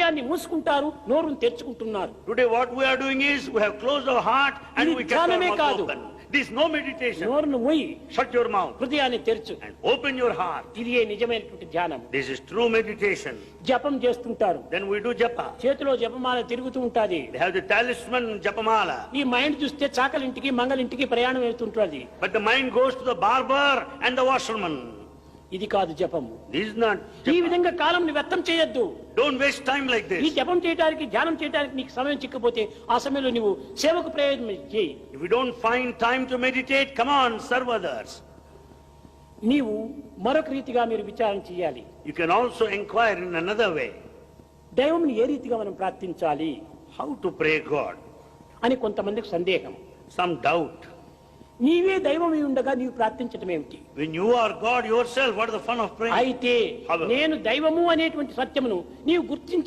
మూసుకుంటారు, నోరును తెరుచుకుంటున్నారు. Today what we are doing is we have closed our heart and we kept our mouth open. This is no meditation. నోరును మూయి, shut your mouth, హృదయాన్ని తెరచు and open your heart. ఇది నిజమైనటువంటి ధ్యానం. This is true meditation. జపం చేస్తుంటారు, Then we do japa. చేతిలో జపమాల తిరుగుతూ ఉంటాది. They have the talisman japamala. ఈ మైండ్ చూస్తే చాకలింటికి మంగలింటికి ప్రయాణం అవుతుంటుంది. But the mind goes to the barber and the washerman. ఇది కాదు జపము. This is not ఈ japa. విధంగా కాలం వ్యర్థం చేయొద్దు. Don't waste time like ఈ this. జపం చేయడానికి, ధ్యానం చేయడానికి నీకు సమయం చిక్కపోతే ఆ సమయంలో నువ్వు సేవకు ప్రయోజనం చేయి. If you don't find time to meditate, come on, serve others. నీవు మరొక రీతిగా మీరు విచారణ చేయాలి. You can also inquire in another way. దైవంని ఏ రీతిగా మనం ప్రార్థించాలి How to pray God? అని కొంతమందికి సందేహం. Some doubt. నీవే దైవమై ఉండగా నీవు ప్రార్థించటం ఏమిటి? When you are God yourself, what is the fun of praying? అయితే నేను దైవము అనేటువంటి సత్యమును నీవు గుర్తించి